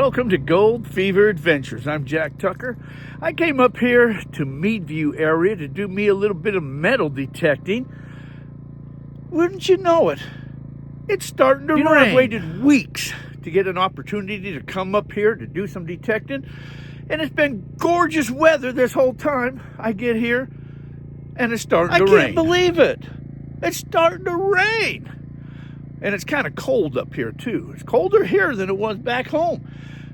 Welcome to Gold Fever Adventures. I'm Jack Tucker. I came up here to Meadview area to do me a little bit of metal detecting. Wouldn't you know it? It's starting to rain. I've waited weeks to get an opportunity to come up here to do some detecting. And it's been gorgeous weather this whole time. I get here and it's starting to rain. I can't believe it. It's starting to rain. And it's kind of cold up here too. It's colder here than it was back home.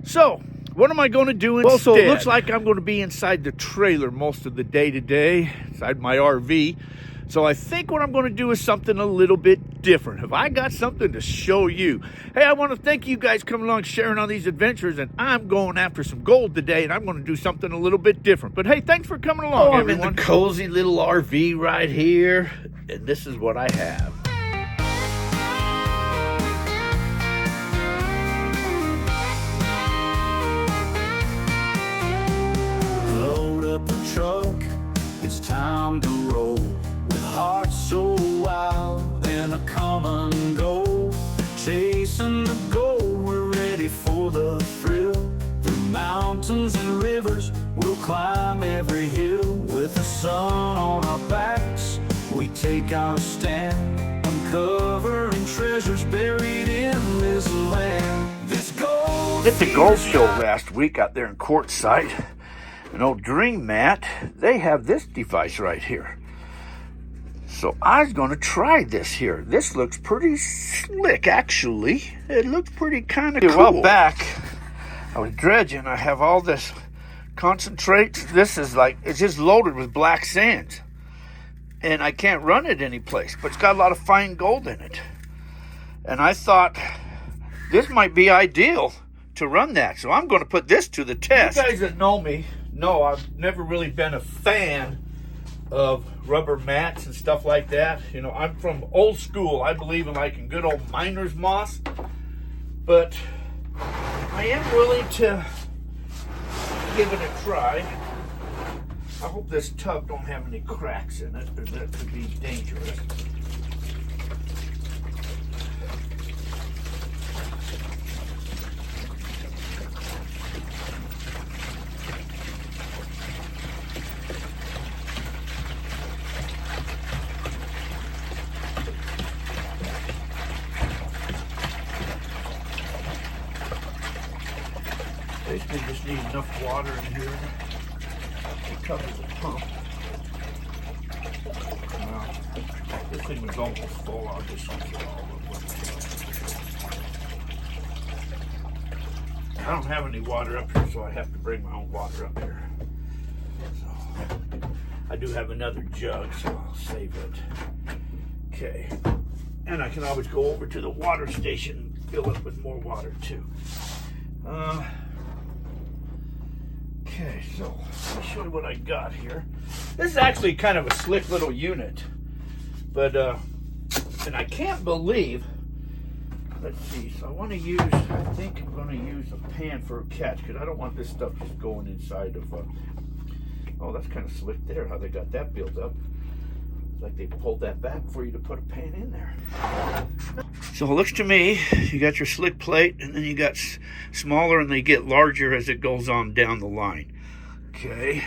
So, what am I going to do instead? Well, so it looks like I'm going to be inside the trailer most of the day today, inside my RV. So I think what I'm going to do is something a little bit different. Have I got something to show you? Hey, I want to thank you guys coming along, sharing on these adventures, and I'm going after some gold today, and I'm going to do something a little bit different. But hey, thanks for coming along, everyone. I'm in the cozy little RV right here, and this is what I have. Truck, it's time to roll with hearts so wild and a common goal, chasing the goal. We're ready for the thrill. Through mountains and rivers, we'll climb every hill. With the sun on our backs, we take our stand, uncovering treasures buried in this land. This gold. Did the gold show last week out there in Quartzsite. An old Dream Mat, they have this device right here. So I was going to try this here. This looks pretty slick, actually. It looks pretty kind of cool. A while back, I was dredging. I have all this concentrates. This is like, it's just loaded with black sands. And I can't run it anyplace, but it's got a lot of fine gold in it. And I thought, this might be ideal to run that. So I'm going to put this to the test. You guys that know me, no, I've never really been a fan of rubber mats and stuff like that. You know, I'm from old school. I believe in like in good old miner's moss. But I am willing to give it a try. I hope this tub don't have any cracks in it, or that could be dangerous. Basically just need enough water in here to cover the pump. Now, this thing was almost full. I'll just use it all up. I don't have any water up here, so I have to bring my own water up here. So, I do have another jug, so I'll save it. Okay. And I can always go over to the water station and fill it with more water too. Okay, so let me show you what I got here. This is actually kind of a slick little unit, but and I can't believe. Let's see. So I want to use. I think I'm going to use a pan for a catch because I don't want this stuff just going inside of. Oh, that's kind of slick there. How they got that built up. Like they pulled that back for you to put a pan in there. So it looks to me, you got your slick plate, and then you got smaller, and they get larger as it goes on down the line. Okay.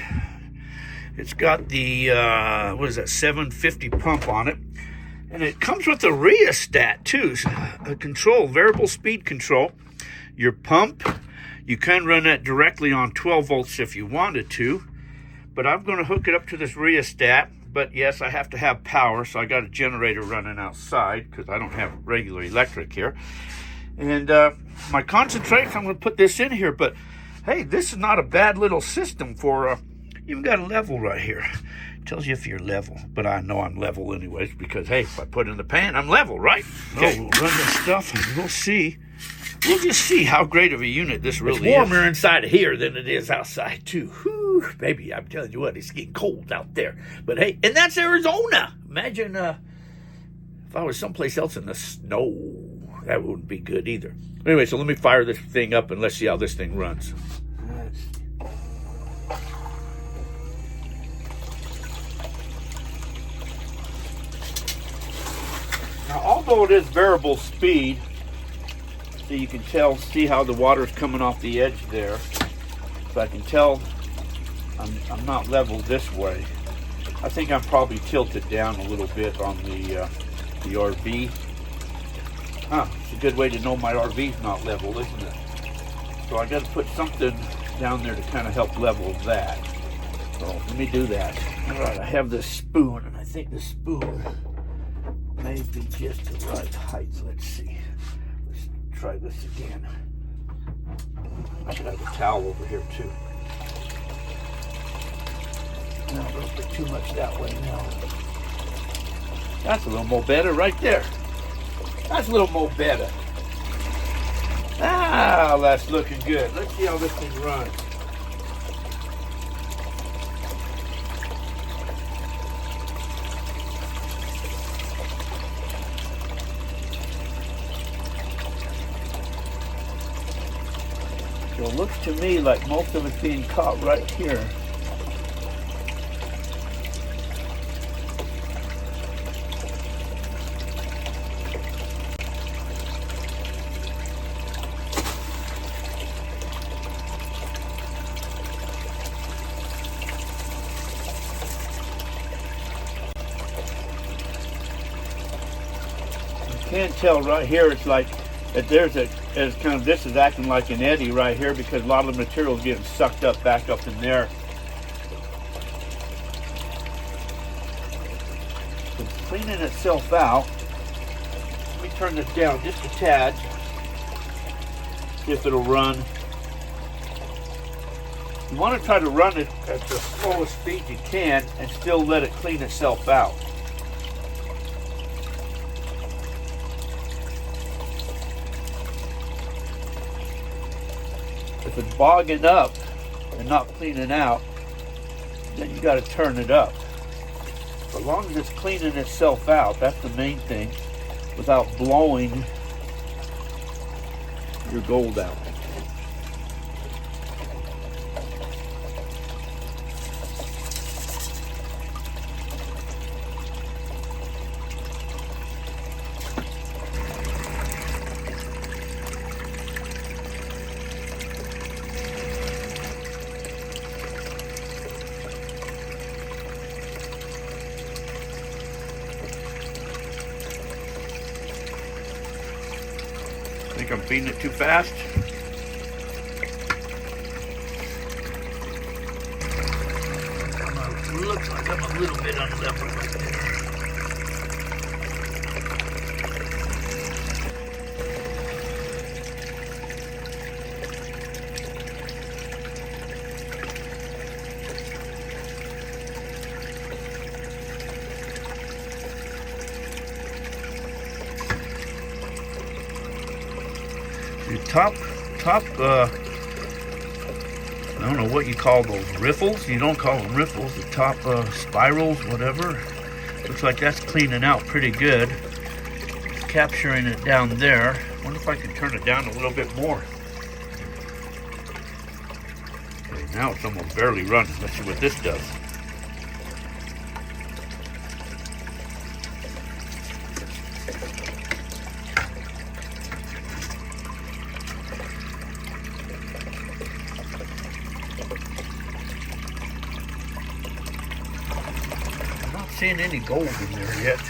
It's got the, what is that, 750 pump on it. And it comes with a rheostat, too. A control, variable speed control. Your pump, you can run that directly on 12 volts if you wanted to. But I'm going to hook it up to this rheostat. But yes, I have to have power, so I got a generator running outside because I don't have regular electric here. And my concentrates, I'm going to put this in here. But hey, this is not a bad little system for, you've got a level right here. It tells you if you're level. But I know I'm level anyways because, hey, if I put it in the pan, I'm level, right? Okay, we'll run this stuff and we'll see. We'll just see how great of a unit this really is. It's warmer inside of here than it is outside, too. Whew, baby, I'm telling you what, it's getting cold out there. But hey, and that's Arizona. Imagine if I was someplace else in the snow. That wouldn't be good either. Anyway, so let me fire this thing up and let's see how this thing runs. Now, although it is variable speed, So you can see how the water's coming off the edge there. So I can tell I'm not level this way. I think I'm probably tilted down a little bit on the RV. It's a good way to know my RV's not level, isn't it? So I got to put something down there to kind of help level that. So let me do that. All right, I have this spoon, and I think the spoon may be just the right height. Let's see. Let's try this again. I should have a towel over here too. No, don't put too much that way now. That's a little more better right there. That's a little more better. Ah, that's looking good. Let's see how this thing runs. So it looks to me like most of it's being caught right here. You can tell right here it's like that it's kind of, this is acting like an eddy right here because a lot of the material is getting sucked up back up in there. It's cleaning itself out. Let me turn this down just a tad. See if it'll run. You want to try to run it at the slowest speed you can and still let it clean itself out. If it's bogging up and not cleaning out, then you got to turn it up. But as long as it's cleaning itself out, that's the main thing, without blowing your gold out. Think I'm feeding it too fast? Looks like I'm a little bit unlevel right there. The top, I don't know what you call those, riffles? You don't call them riffles, the top spirals, whatever. Looks like that's cleaning out pretty good. It's capturing it down there. I wonder if I can turn it down a little bit more. Okay, now it's almost barely running. Let's see what this does. Seeing any gold in there yet.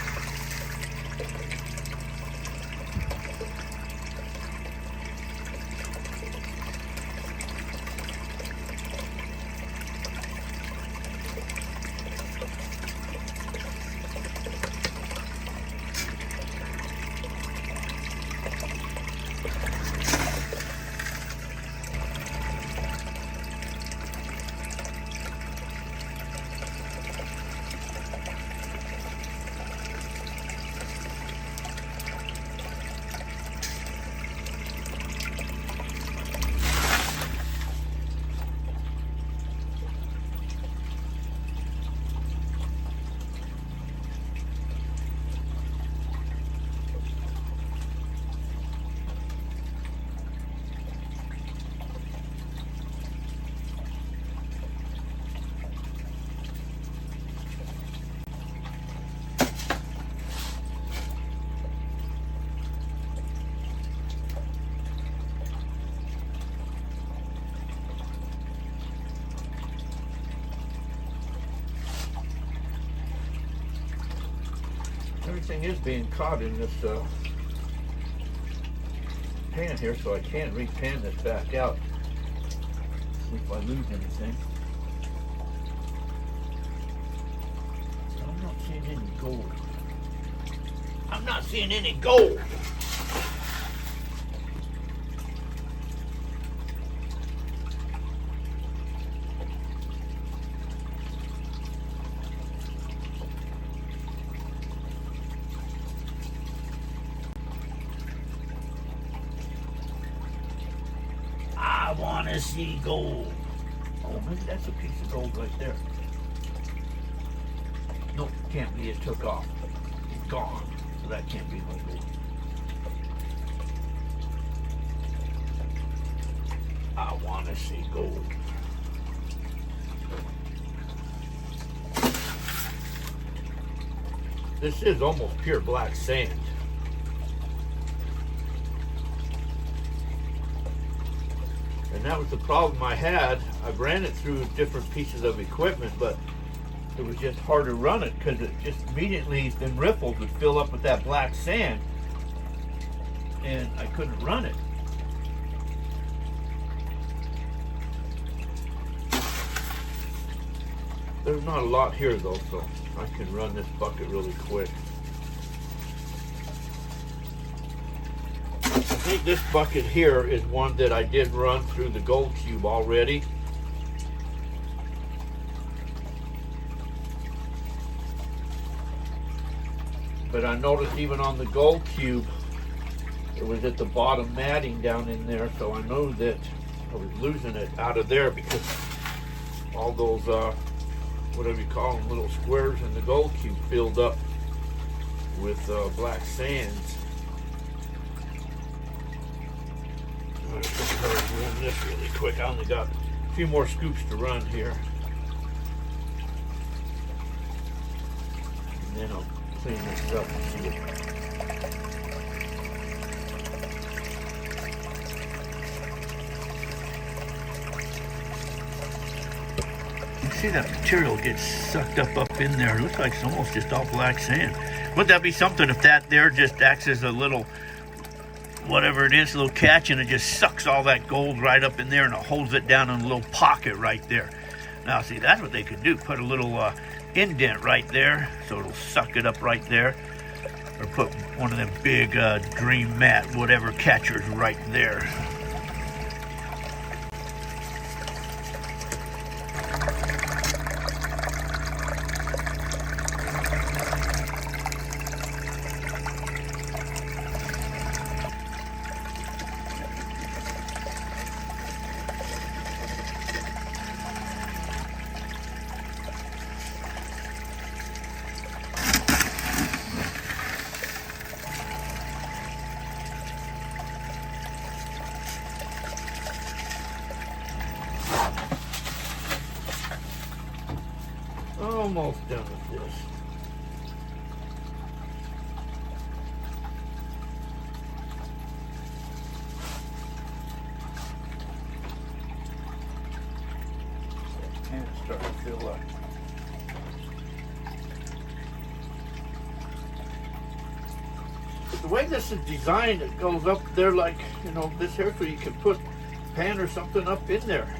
thing is being caught in this pan here, so I can't re-pan this back out. See if I lose anything. I'm not seeing any gold. I'm not seeing any gold. I want to see gold. Oh, maybe that's a piece of gold right there. Nope, can't be. It took off. It's gone. So that can't be my gold. I want to see gold. This is almost pure black sand. And that was the problem I had. I ran it through different pieces of equipment, but it was just hard to run it because it just immediately, the riffles would fill up with that black sand and I couldn't run it. There's not a lot here though, so I can run this bucket really quick. I think this bucket here is one that I did run through the gold cube already. But I noticed even on the gold cube, it was at the bottom matting down in there, so I know that I was losing it out of there because all those, whatever you call them, little squares in the gold cube filled up with black sands. I'm going to run this really quick. I only got a few more scoops to run here. And then I'll clean this up and see it. You see that material gets sucked up in there. It looks like it's almost just all black sand. Wouldn't that be something if that there just acts as a little, whatever it is, a little catch, and it just sucks all that gold right up in there and it holds it down in a little pocket right there. Now see, that's what they could do. Put a little indent right there so it'll suck it up right there. Or put one of them big dream mat, whatever, catchers right there. Almost done with this. And it's starting to fill up. But the way this is designed, it goes up there like, you know, this here, so you can put a pan or something up in there.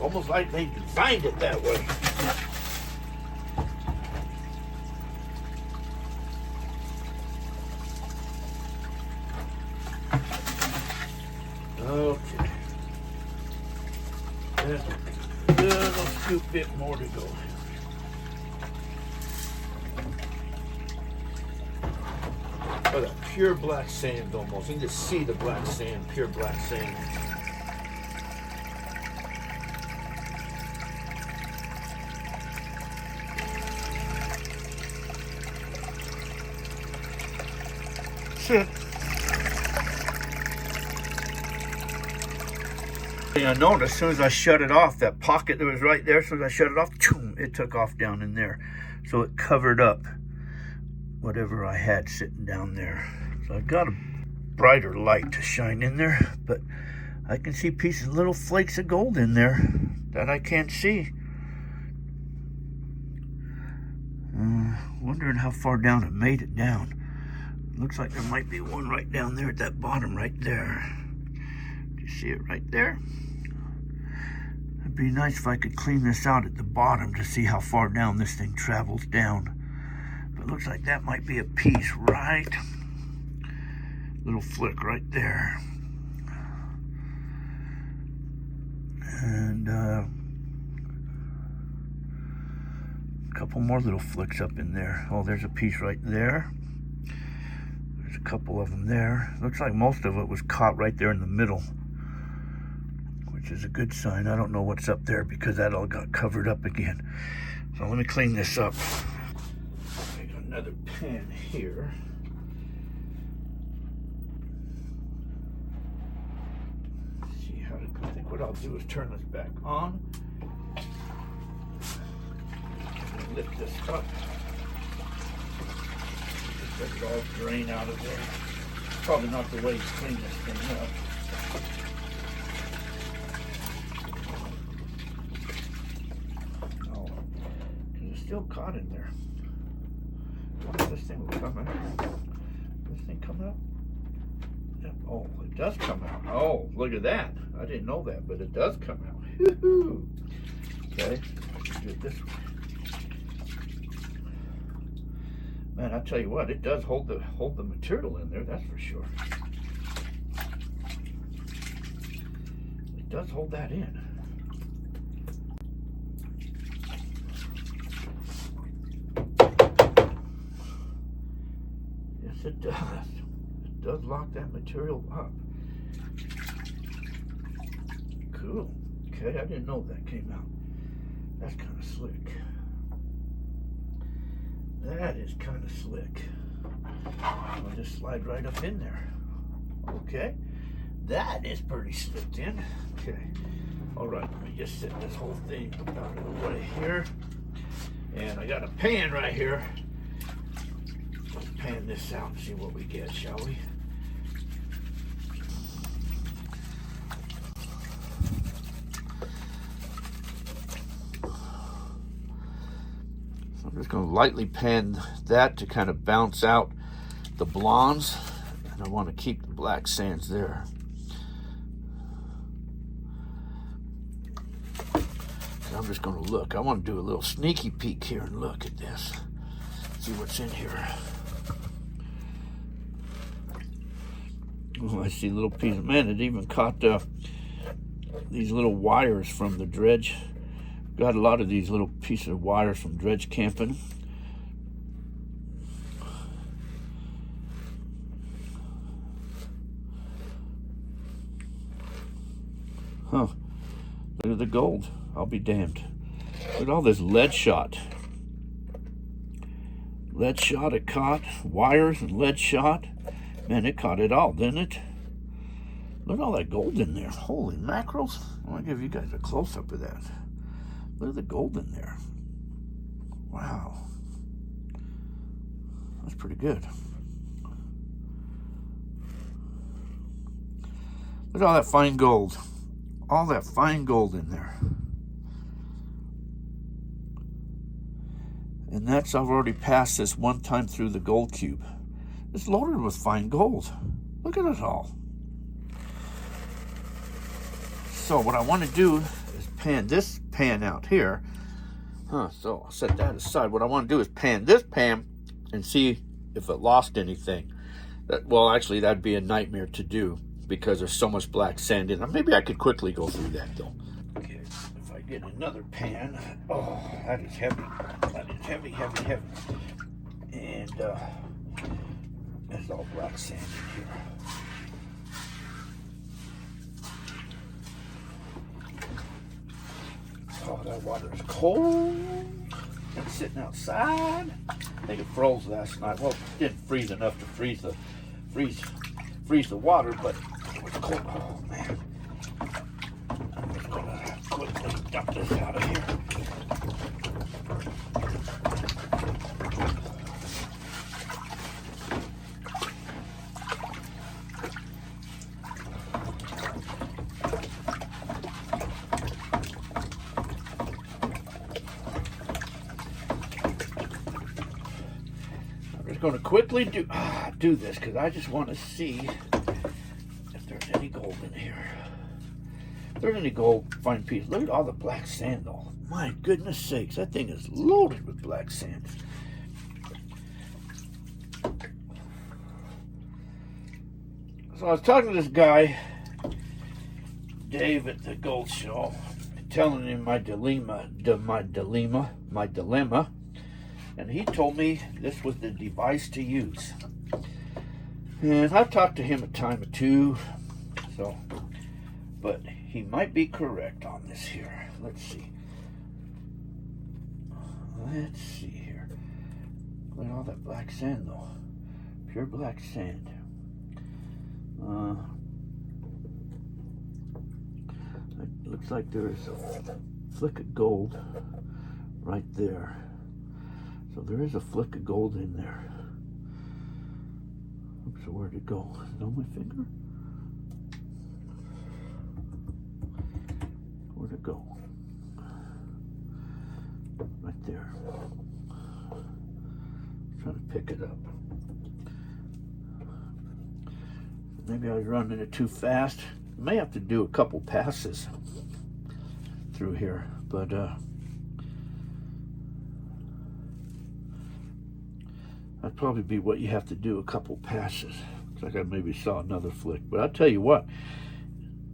Almost like they designed it that way. Okay. There's a scoop bit more to go. Oh, that pure black sand almost. You can just see the black sand, pure black sand. Shit. I noticed as soon as I shut it off, that pocket that was right there, as soon as I shut it off, it took off down in there. So it covered up whatever I had sitting down there. So I got a brighter light to shine in there, but I can see pieces, little flakes of gold in there that I can't see. Wondering how far down it made it down. Looks like there might be one right down there at that bottom right there. Do you see it right there? It'd be nice if I could clean this out at the bottom to see how far down this thing travels down. But it looks like that might be a piece, right? Little flick right there. And a couple more little flicks up in there. Oh, there's a piece right there. There's a couple of them there. Looks like most of it was caught right there in the middle, which is a good sign. I don't know what's up there because that all got covered up again. So let me clean this up. I got another pan here. I think what I'll do is turn this back on. Lift this up. Just let it all drain out of there. Probably not the way to clean this thing up. Oh, because it's still caught in there. I wonder if this thing will come out. This thing come out? Oh, it does come out. Oh, look at that. I didn't know that, but it does come out. Woo-hoo. Okay, get this. Man, I tell you what, it does hold the material in there, that's for sure. It does hold that in. Yes, it does. Does lock that material up. Cool. Okay, I didn't know that came out. That's kind of slick. That is kind of slick. I'll just slide right up in there. Okay. That is pretty slick in. Okay. All right, let me just set this whole thing out of the way here. And I got a pan right here. Let's pan this out and see what we get, shall we? I'm just going to lightly pan that to kind of bounce out the blondes, and I want to keep the black sands there. So I'm just going to look. I want to do a little sneaky peek here and look at this. See what's in here. Oh, I see a little piece of, man, it even caught these little wires from the dredge. Got a lot of these little pieces of wires from dredge camping. Huh. Look at the gold. I'll be damned. Look at all this lead shot. Lead shot it caught. Wires and lead shot. Man, it caught it all, didn't it? Look at all that gold in there. Holy mackerels. I want to give you guys a close-up of that. Look at the gold in there. Wow. That's pretty good. Look at all that fine gold. All that fine gold in there. And that's, I've already passed this one time through the gold cube. It's loaded with fine gold. Look at it all. So what I want to do is pan this pan out here. So I'll set that aside. What I want to do is pan this pan and see if it lost anything. Well, actually, that'd be a nightmare to do because there's so much black sand in it. Maybe I could quickly go through that, though. Okay, if I get another pan. Oh, that is heavy. That is heavy, heavy, heavy. And there's all black sand in here. Oh, that water is cold. It's sitting outside. I think it froze last night. Well, it didn't freeze enough to freeze the water, but it was cold. Oh man. I'm just gonna quickly dump this out of here. going to quickly do this because I just want to see if there's any gold in here. If there's any gold, fine pieces. Look at all the black sand, though. My goodness sakes, that thing is loaded with black sand. So I was talking to this guy, Dave, at the gold show, telling him my dilemma, and he told me this was the device to use. And I've talked to him a time or two, so, but he might be correct on this here. Let's see. Let's see here. Look at all that black sand, though. Pure black sand. It looks like there's a flick of gold right there. So there is a flick of gold in there. Oops, so where'd it go? Is it on my finger? Where'd it go? Right there. Trying to pick it up. Maybe I was running it too fast. I may have to do a couple passes through here, but that'd probably be what you have to do, a couple passes. Looks like I maybe saw another flick, but I'll tell you what,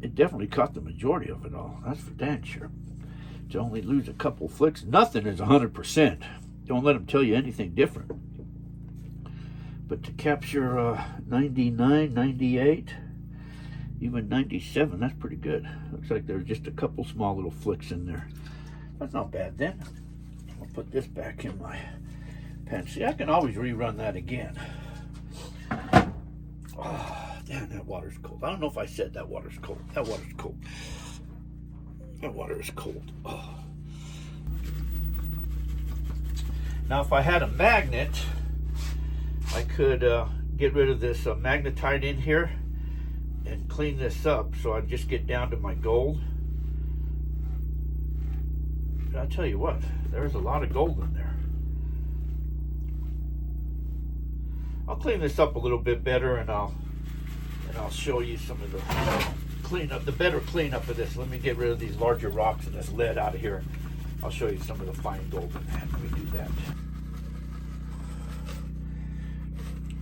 it definitely caught the majority of it all. That's for damn sure. To only lose a couple flicks, nothing is 100%. Don't let them tell you anything different. But to capture 99, 98, even 97, that's pretty good. Looks like there's just a couple small little flicks in there. That's not bad then. I'll put this back in my pen. See, I can always rerun that again. Oh, damn, that water's cold. I don't know if I said that water's cold. That water's cold. That water is cold. Oh. Now, if I had a magnet, I could get rid of this magnetite in here and clean this up, so I'd just get down to my gold. But I'll tell you what, there's a lot of gold in there. I'll clean this up a little bit better, and I'll show you some of the cleanup, the better cleanup of this. Let me get rid of these larger rocks and this lead out of here. I'll show you some of the fine gold in that. Let me do that.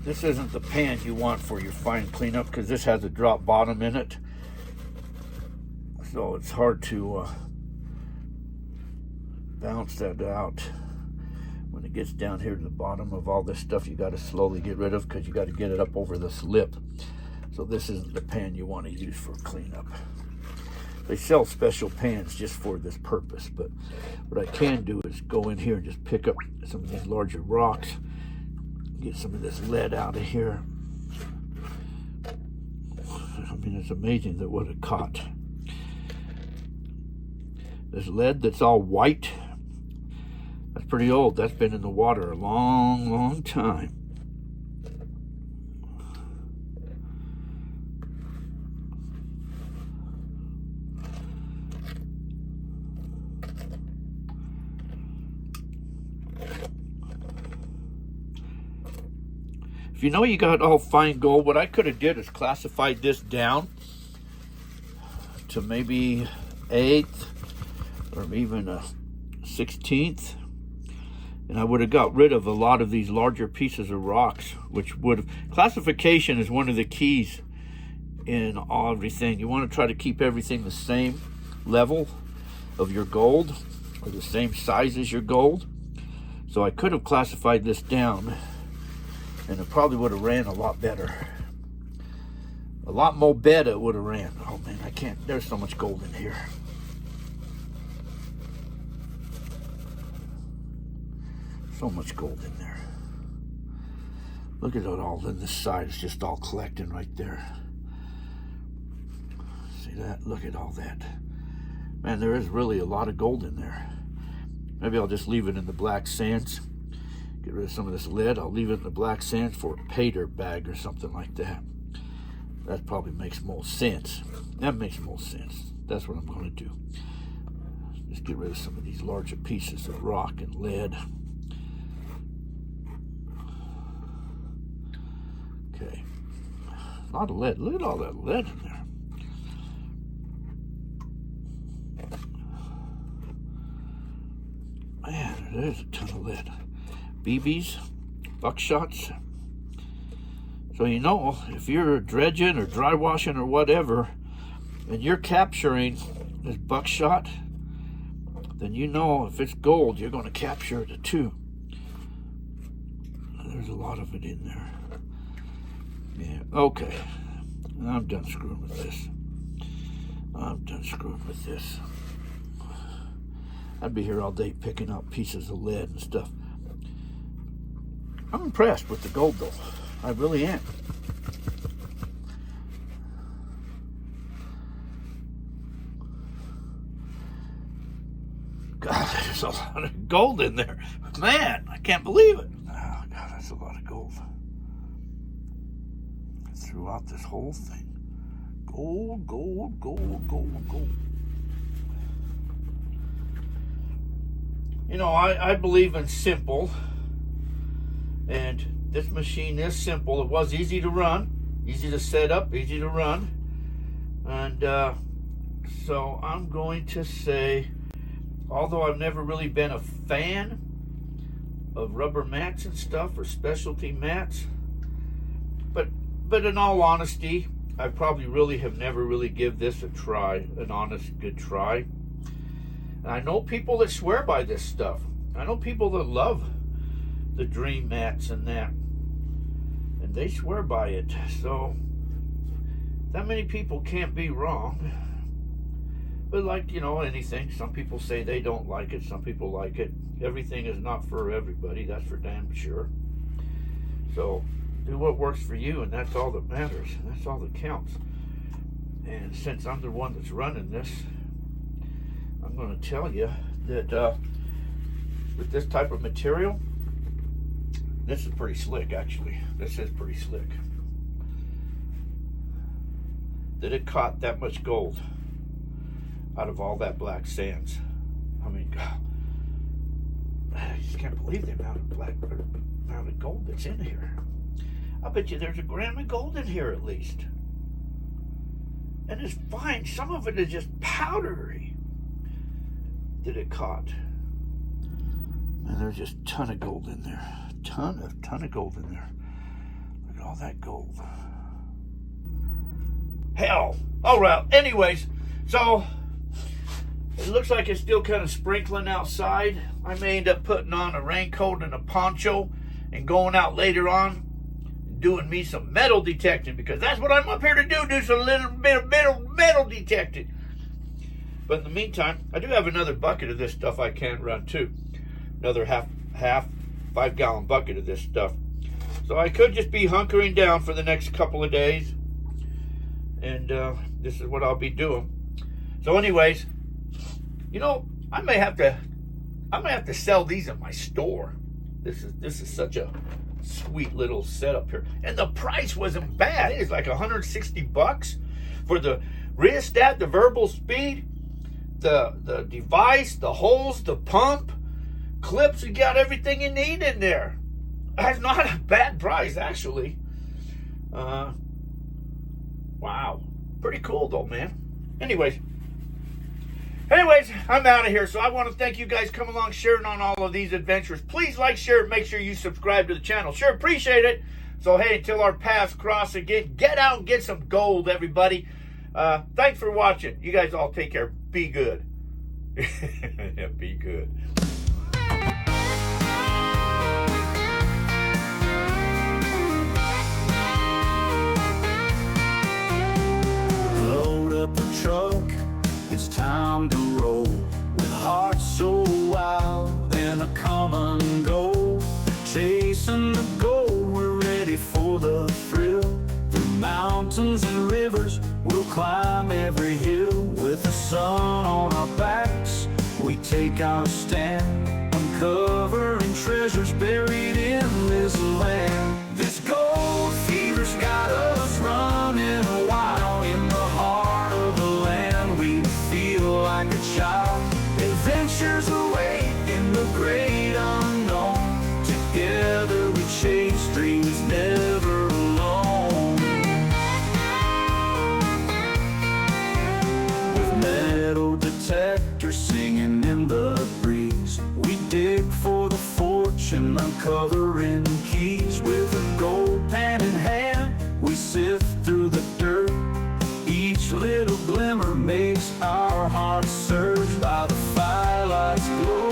This isn't the pan you want for your fine cleanup because this has a drop bottom in it. So it's hard to balance that out. When it gets down here to the bottom of all this stuff, you got to slowly get rid of because you got to get it up over this lip. So this isn't the pan you want to use for cleanup. They sell special pans just for this purpose, but what I can do is go in here and just pick up some of these larger rocks, get some of this lead out of here. I mean, it's amazing that what it caught. This lead that's all white, that's pretty old. That's been in the water a long, long time. If you know you got all fine gold, what I could have did is classified this down to maybe 1/8 or even a 1/16, and I would have got rid of a lot of these larger pieces of rocks, which would have, classification is one of the keys in everything. You want to try to keep everything the same level of your gold or the same size as your gold. So I could have classified this down, and it probably would have ran a lot better. A lot more better it would have ran. Oh man, I can't, there's so much gold in here. So much gold in there. Look at it all in this side. It's just all collecting right there. See that? Look at all that. Man, there is really a lot of gold in there. Maybe I'll just leave it in the black sands. Get rid of some of this lead. I'll leave it in the black sands for a pater bag or something like that. That probably makes more sense. That makes more sense. That's what I'm going to do. Just get rid of some of these larger pieces of rock and lead. A lot of lead. Look at all that lead in there. Man, there's a ton of lead. BBs, buckshots. So you know, if you're dredging or dry washing or whatever, and you're capturing this buckshot, then you know if it's gold, you're going to capture it too. There's a lot of it in there. Yeah, okay. I'm done screwing with this. I'm done screwing with this. I'd be here all day picking up pieces of lead and stuff. I'm impressed with the gold though. I really am. God, there's a lot of gold in there. Man, I can't believe it. Oh, God, that's a lot of gold. Throughout this whole thing. Gold, gold, gold, gold, gold. You know, I believe in simple. And this machine is simple. It was easy to run, easy to set up, easy to run. And so I'm going to say, although I've never really been a fan of rubber mats and stuff or specialty mats, but in all honesty, I probably really have never really give this a try, an honest good try. And I know people that swear by this stuff. I know people that love the dream mats and that, and they swear by it. So that many people can't be wrong. But like, you know, anything, some people say they don't like it, some people like it. Everything is not for everybody, that's for damn sure. So do what works for you, and that's all that matters. That's all that counts. And since I'm the one that's running this, I'm going to tell you that with this type of material, this is pretty slick, actually. This is pretty slick. That it caught that much gold out of all that black sands. I mean, God, I just can't believe the amount of gold that's in here. I bet you there's a gram of gold in here at least. And it's fine. Some of it is just powdery that it caught. And there's just a ton of gold in there. Ton of gold in there. Look at all that gold. Hell. All right. Anyways, so it looks like it's still kind of sprinkling outside. I may end up putting on a raincoat and a poncho and going out later on doing me some metal detecting, because that's what I'm up here to do some little bit of metal detecting. But in the meantime, I do have another bucket of this stuff I can run too. Another half 5-gallon bucket of this stuff. So I could just be hunkering down for the next couple of days, and this is what I'll be doing. So anyways, you know, I may have to sell these in my store. This is such a sweet little setup here, and the price wasn't bad. It was like $160 for the rheostat, the variable speed, the device, the hose, the pump, clips. You got everything you need in there. That's not a bad price, actually. Wow, pretty cool though, man. Anyways, I'm out of here. So I want to thank you guys coming along, sharing on all of these adventures. Please like, share, and make sure you subscribe to the channel. Sure appreciate it. So hey, until our paths cross again, get out and get some gold, everybody. Thanks for watching. You guys all take care. Be good. Yeah, be good. Load up a truck, it's time to roll. With hearts so wild and a common goal. Chasing the goal, we're ready for the thrill. Through mountains and rivers, we'll climb every hill. With the sun on our backs, we take our stand. Uncovering treasures buried in this land. This gold fever's got us running wild. In the heart of the land, we feel like a child. Adventures await in the great unknown. Together we chase dreams never alone. uncovering keys. With a gold pen in hand, we sift through the dirt. Each little glimmer makes our hearts surge. By the firelight's glow,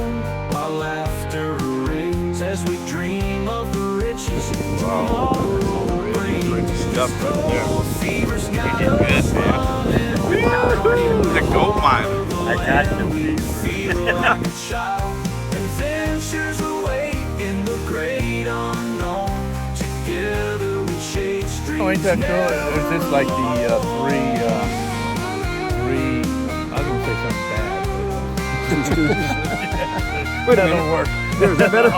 while laughter rings, as we dream of the riches tomorrow brings. Stuff right there. Gold fever's got You did us good, man. running wild. The gold mine. I got them. We feel like a child. Adventures await in the great unknown. Together we chase dreams. Oh, ain't that cool? Or is this like the three, I was gonna say something bad. Wait a That'll minute. work. Is that better?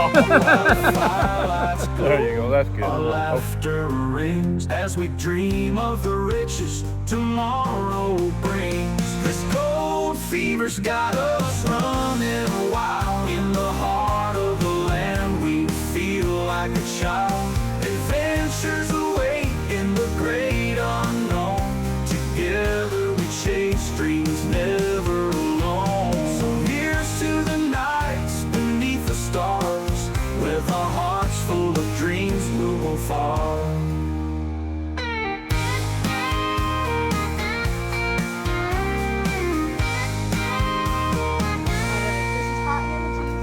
There you go, that's good. Our laughter rings as we dream of the riches tomorrow brings. This gold fever's got us running wild. In the heart of the land we feel like a child. Adventures await in the great unknown. Together we chase dreams never alone. So here's to the nights beneath the stars. With our hearts full of dreams we'll go far.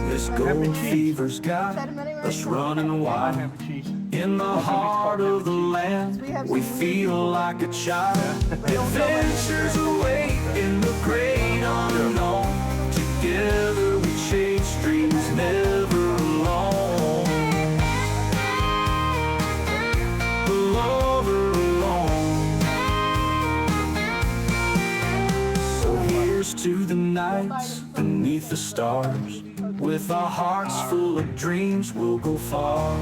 This gold fever's got us running wild. In the heart of the land, we feel like a child. Adventures await in the great unknown. Together we chase dreams never alone. Never alone. So here's to the nights beneath the stars. With our hearts full of dreams, we'll go far.